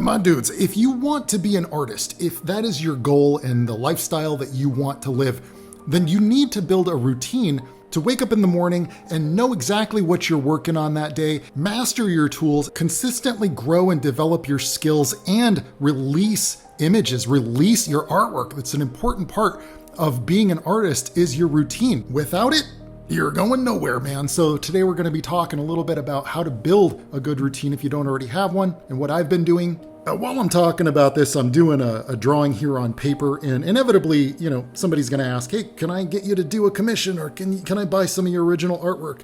My dudes, if you want to be an artist, if that is your goal and the lifestyle that you want to live, then you need to build a routine to wake up in the morning and know exactly what you're working on that day, master your tools, consistently grow and develop your skills, and release images, release your artwork. That's an important part of being an artist, is your routine. Without it, you're going nowhere, man. So today we're going to be talking a little bit about how to build a good routine if you don't already have one, and what I've been doing. While I'm talking about this, I'm doing a drawing here on paper, and inevitably, somebody's going to ask, hey, can I get you to do a commission, or can I buy some of your original artwork?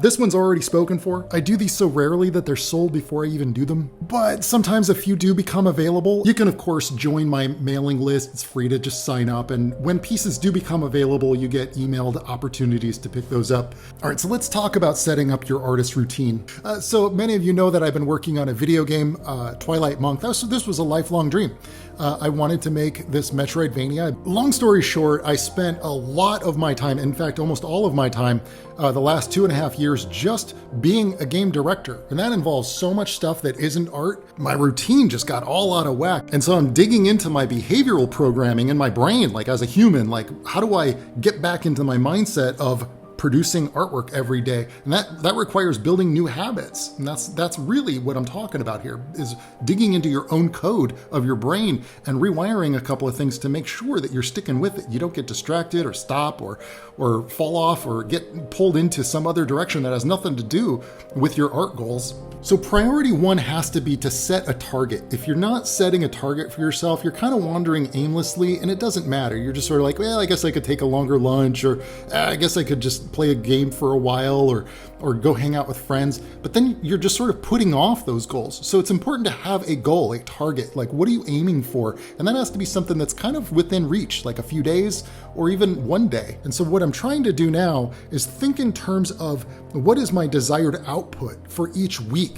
This one's already spoken for. I do these so rarely that they're sold before I even do them, but sometimes a few do become available. You can, of course, join my mailing list. It's free to just sign up, and when pieces do become available, you get emailed opportunities to pick those up. All right, so let's talk about setting up your artist routine. So many of you know that I've been working on a video game, Twilight Monk. This was a lifelong dream. I wanted to make this Metroidvania. Long story short, I spent a lot of my time, in fact, almost all of my time, the last 2.5 years just being a game director. And that involves so much stuff that isn't art. My routine just got all out of whack. And so I'm digging into my behavioral programming in my brain, like as a human, like how do I get back into my mindset of producing artwork every day? And that requires building new habits. And that's really what I'm talking about here, is digging into your own code of your brain and rewiring a couple of things to make sure that you're sticking with it. You don't get distracted or stop or fall off or get pulled into some other direction that has nothing to do with your art goals. So priority one has to be to set a target. If you're not setting a target for yourself, you're kind of wandering aimlessly, and it doesn't matter. You're just sort of like, well, I guess I could take a longer lunch, or I guess I could just play a game for a while, or go hang out with friends. But then you're just sort of putting off those goals. So it's important to have a goal, a target. Like, what are you aiming for? And that has to be something that's kind of within reach, like a few days or even one day. And so what I'm trying to do now is think in terms of what is my desired output for each week.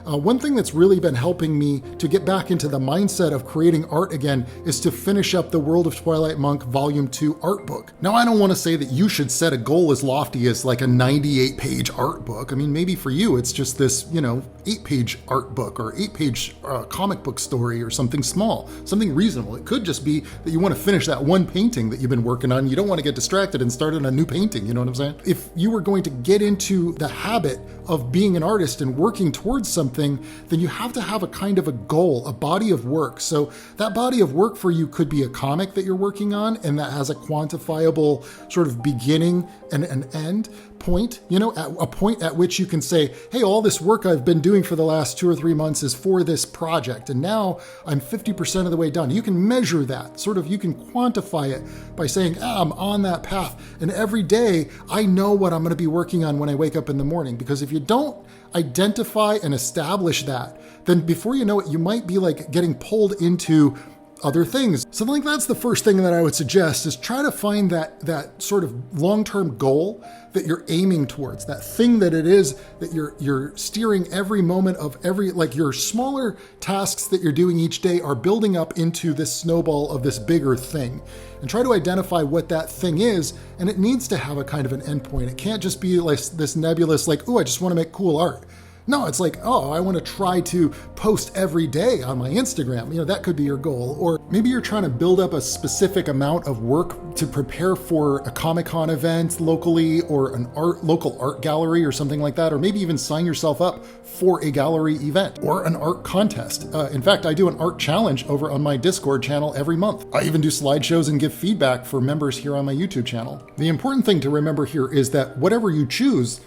One thing that's really been helping me to get back into the mindset of creating art again is to finish up the World of Twilight Monk Volume 2 art book. Now, I don't want to say that you should set a goal as lofty as like a 98-page art book. I mean, maybe for you, it's just this, 8-page art book or 8-page comic book story or something small, something reasonable. It could just be that you want to finish that one painting that you've been working on. You don't want to get distracted and start on a new painting. You know what I'm saying? If you were going to get into the habit of being an artist and working towards something, then you have to have a kind of a goal, a body of work. So that body of work for you could be a comic that you're working on, and that has a quantifiable sort of beginning and an end point, at a point at which you can say, hey, all this work I've been doing for the last 2 or 3 months is for this project, and now I'm 50% of the way done. You can measure that, you can quantify it by saying, I'm on that path, and every day I know what I'm going to be working on when I wake up in the morning. Because if you don't identify and establish that, then before you know it, you might be like getting pulled into other things. So like that's the first thing that I would suggest, is try to find that sort of long-term goal that you're aiming towards, that thing that it is that you're steering every moment of like your smaller tasks that you're doing each day are building up into this snowball of this bigger thing. And try to identify what that thing is, and it needs to have a kind of an endpoint. It can't just be like this nebulous, like, oh, I just want to make cool art. No, it's like, oh, I want to try to post every day on my Instagram. That could be your goal. Or maybe you're trying to build up a specific amount of work to prepare for a Comic-Con event locally, or an local art gallery or something like that. Or maybe even sign yourself up for a gallery event or an art contest. In fact, I do an art challenge over on my Discord channel every month. I even do slideshows and give feedback for members here on my YouTube channel. The important thing to remember here is that whatever you choose,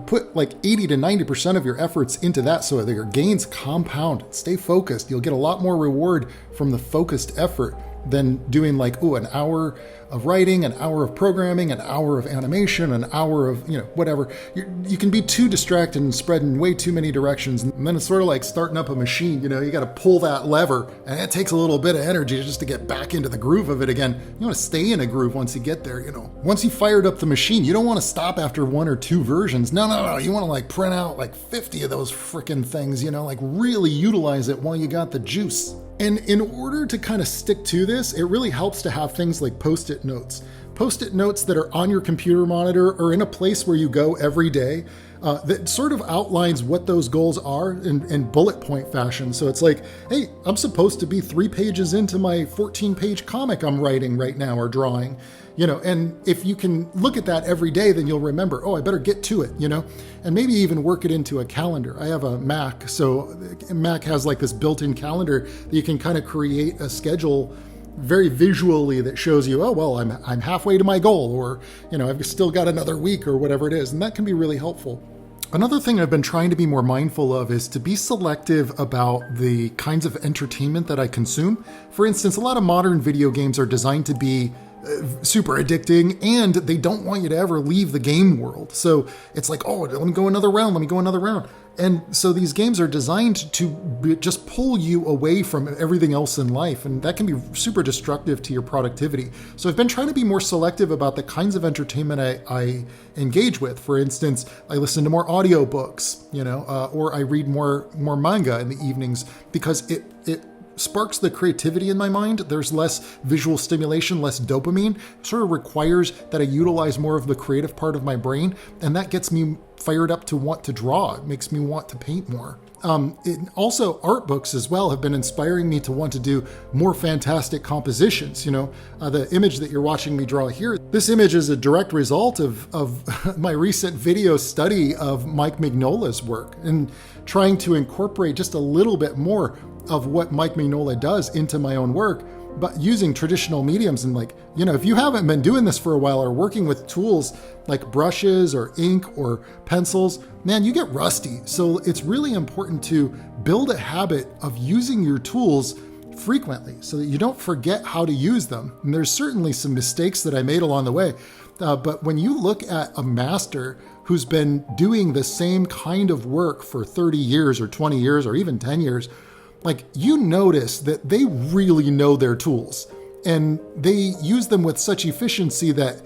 put like 80 to 90% of your efforts into that so that your gains compound. Stay focused. You'll get a lot more reward from the focused effort than doing like, an hour of writing, an hour of programming, an hour of animation, an hour of, whatever. You can be too distracted and spread in way too many directions. And then it's sort of like starting up a machine, you got to pull that lever, and it takes a little bit of energy just to get back into the groove of it again. You want to stay in a groove once you get there, Once you fired up the machine, you don't want to stop after 1 or 2 versions. No. You want to like print out like 50 of those freaking things, like really utilize it while you got the juice. And in order to kind of stick to this, it really helps to have things like Post-it notes. Post-it notes that are on your computer monitor or in a place where you go every day. that sort of outlines what those goals are in bullet point fashion. So it's like, hey, I'm supposed to be 3 pages into my 14-page comic I'm writing right now or drawing, and if you can look at that every day, then you'll remember, oh, I better get to it, and maybe even work it into a calendar. I have a Mac, so Mac has like this built-in calendar that you can kind of create a schedule very visually that shows you, oh, well, I'm halfway to my goal, or, I've still got another week or whatever it is. And that can be really helpful. Another thing I've been trying to be more mindful of is to be selective about the kinds of entertainment that I consume. For instance, a lot of modern video games are designed to be super addicting, and they don't want you to ever leave the game world. So it's like, oh, let me go another round. And so these games are designed to just pull you away from everything else in life, and that can be super destructive to your productivity. So I've been trying to be more selective about the kinds of entertainment I engage with. For instance, I listen to more audiobooks, or I read more manga in the evenings, because it sparks the creativity in my mind. There's less visual stimulation, less dopamine. It sort of requires that I utilize more of the creative part of my brain, and that gets me fired up to want to draw. It makes me want to paint more. Also, art books as well have been inspiring me to want to do more fantastic compositions. The image that you're watching me draw here, this image is a direct result of my recent video study of Mike Mignola's work and trying to incorporate just a little bit more of what Mike Mignola does into my own work, but using traditional mediums. And if you haven't been doing this for a while or working with tools like brushes or ink or pencils, man, you get rusty. So it's really important to build a habit of using your tools frequently so that you don't forget how to use them. And there's certainly some mistakes that I made along the way. But when you look at a master who's been doing the same kind of work for 30 years or 20 years or even 10 years, you notice that they really know their tools, and they use them with such efficiency that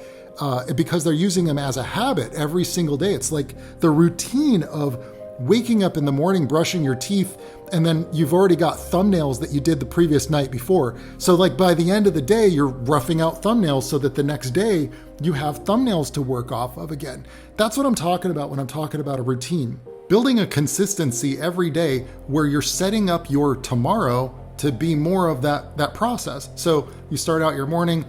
because they're using them as a habit every single day. It's like the routine of waking up in the morning, brushing your teeth, and then you've already got thumbnails that you did the previous night before. So by the end of the day, you're roughing out thumbnails so that the next day you have thumbnails to work off of again. That's what I'm talking about when I'm talking about a routine. Building a consistency every day where you're setting up your tomorrow to be more of that process. So you start out your morning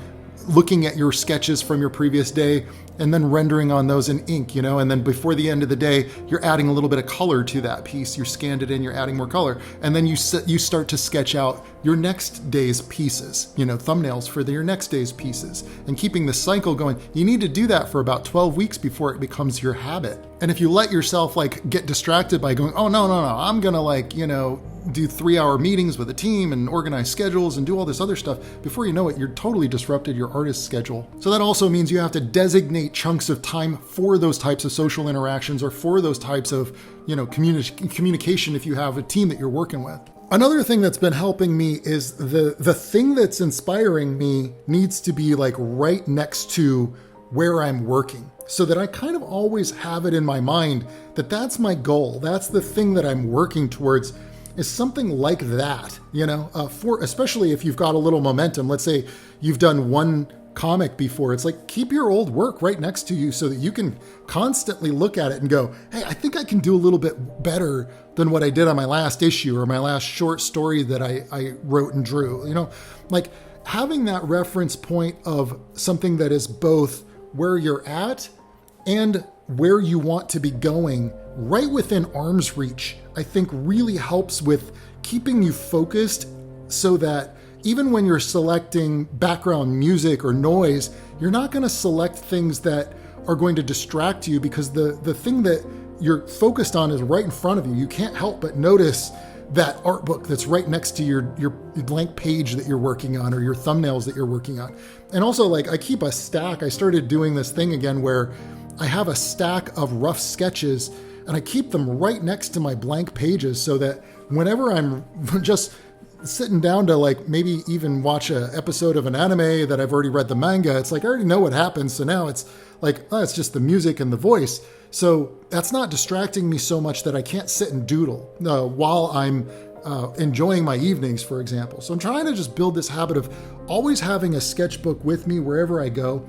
looking at your sketches from your previous day and then rendering on those in ink, and then before the end of the day, you're adding a little bit of color to that piece. You scanned it in, you're adding more color. And then you start to sketch out your next day's pieces, thumbnails for your next day's pieces, and keeping the cycle going. You need to do that for about 12 weeks before it becomes your habit. And if you let yourself get distracted by going, oh, no, I'm gonna do 3-hour meetings with a team and organize schedules and do all this other stuff, before you know it, you're totally disrupted your artist schedule. So that also means you have to designate chunks of time for those types of social interactions or for those types of, communication if you have a team that you're working with. Another thing that's been helping me is the thing that's inspiring me needs to be right next to where I'm working, so that I kind of always have it in my mind that that's my goal. That's the thing that I'm working towards, is something like that, especially if you've got a little momentum. Let's say you've done one comic before. It's keep your old work right next to you so that you can constantly look at it and go, hey, I think I can do a little bit better than what I did on my last issue or my last short story that I wrote and drew. Having that reference point of something that is both where you're at and where you want to be going right within arm's reach, I think really helps with keeping you focused, so that even when you're selecting background music or noise, you're not going to select things that are going to distract you, because the thing that you're focused on is right in front of you. You can't help but notice that art book that's right next to your blank page that you're working on, or your thumbnails that you're working on. And also, I keep a stack. I started doing this thing again where I have a stack of rough sketches and I keep them right next to my blank pages, so that whenever I'm just sitting down to maybe even watch an episode of an anime that I've already read the manga, it's I already know what happens. So now it's it's just the music and the voice. So that's not distracting me so much that I can't sit and doodle while I'm enjoying my evenings, for example. So I'm trying to just build this habit of always having a sketchbook with me wherever I go.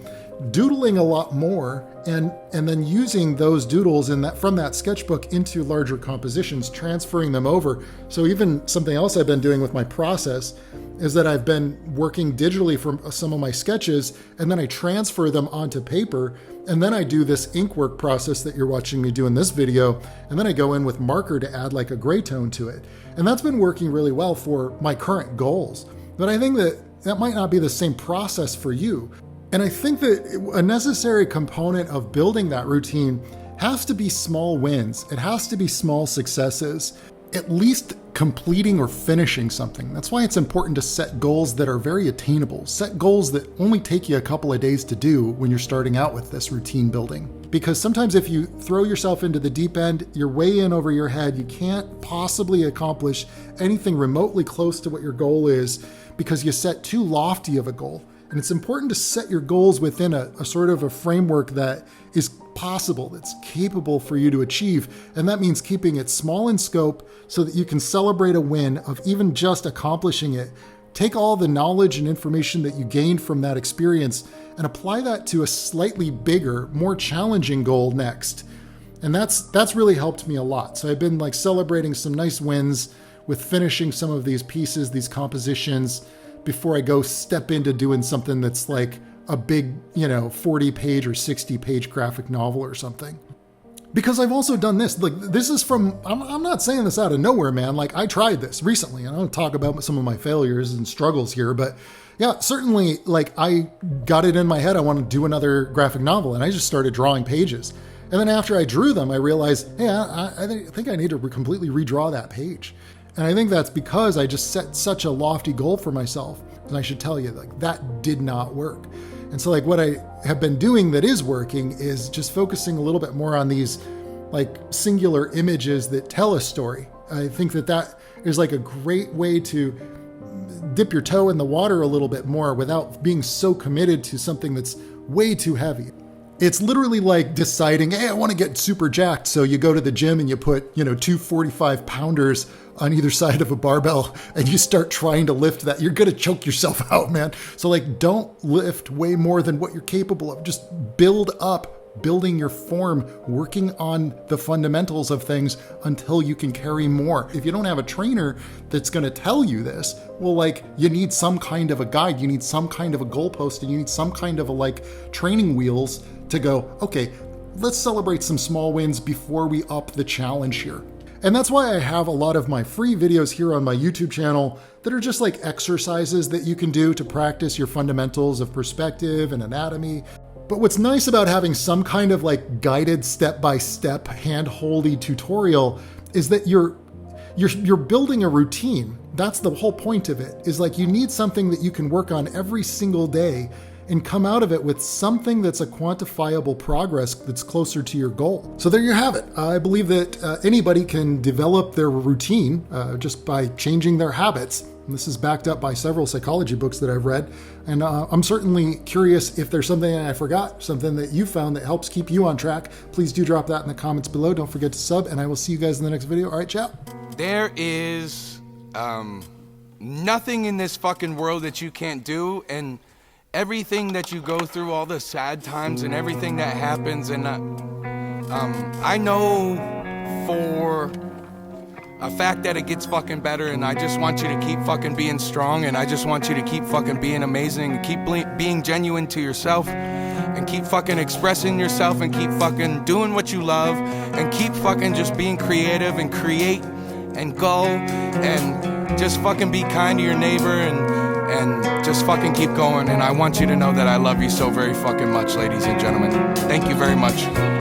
doodling a lot more and then using those doodles from that sketchbook into larger compositions, transferring them over. So even something else I've been doing with my process is that I've been working digitally from some of my sketches, and then I transfer them onto paper, and then I do this ink work process that you're watching me do in this video, and then I go in with marker to add like a gray tone to it. And that's been working really well for my current goals. But I think that might not be the same process for you. And I think that a necessary component of building that routine has to be small wins. It has to be small successes, at least completing or finishing something. That's why it's important to set goals that are very attainable. Set goals that only take you a couple of days to do when you're starting out with this routine building. Because sometimes if you throw yourself into the deep end, you're way in over your head. You can't possibly accomplish anything remotely close to what your goal is because you set too lofty of a goal. And it's important to set your goals within a sort of a framework that is possible, that's capable for you to achieve. And that means keeping it small in scope so that you can celebrate a win of even just accomplishing it. Take all the knowledge and information that you gained from that experience and apply that to a slightly bigger, more challenging goal next. And that's really helped me a lot. So I've been like celebrating some nice wins with finishing some of these pieces, these compositions, before I go step into doing something that's like a big, 40-page or 60-page graphic novel or something. Because I've also done this. Like, this is from, I'm not saying this out of nowhere, man. Like, I tried this recently, and I don't talk about some of my failures and struggles here, but yeah, certainly, like, I got it in my head I want to do another graphic novel, and I just started drawing pages. And then after I drew them, I realized, hey, I think I need to completely redraw that page. And I think that's because I just set such a lofty goal for myself. And I should tell you, like, that did not work. And so like what I have been doing that is working is just focusing a little bit more on these like singular images that tell a story. I think that is like a great way to dip your toe in the water a little bit more without being so committed to something that's way too heavy. It's literally like deciding, hey, I want to get super jacked. So you go to the gym and you put, 2 45-pounders on either side of a barbell and you start trying to lift that. You're going to choke yourself out, man. So like, don't lift way more than what you're capable of. Just build up, building your form, working on the fundamentals of things until you can carry more. If you don't have a trainer that's going to tell you this, well, like, you need some kind of a guide. You need some kind of a goalpost, and you need some kind of a like training wheels to go, okay, let's celebrate some small wins before we up the challenge here. And that's why I have a lot of my free videos here on my YouTube channel that are just like exercises that you can do to practice your fundamentals of perspective and anatomy. But what's nice about having some kind of like guided step-by-step hand-holdy tutorial is that you're building a routine. That's the whole point of it, is like you need something that you can work on every single day and come out of it with something that's a quantifiable progress that's closer to your goal. So there you have it. I believe that anybody can develop their routine just by changing their habits. And this is backed up by several psychology books that I've read. And I'm certainly curious if there's something I forgot, something that you found that helps keep you on track. Please do drop that in the comments below. Don't forget to sub, and I will see you guys in the next video. All right, ciao. There is nothing in this fucking world that you can't do, and everything that you go through, all the sad times and everything that happens, and I know for a fact that it gets fucking better, and I just want you to keep fucking being strong, and I just want you to keep fucking being amazing, and keep being genuine to yourself, and keep fucking expressing yourself, and keep fucking doing what you love, and keep fucking just being creative and create and go, and just fucking be kind to your neighbor, and just fucking keep going. And I want you to know that I love you so very fucking much, ladies and gentlemen. Thank you very much.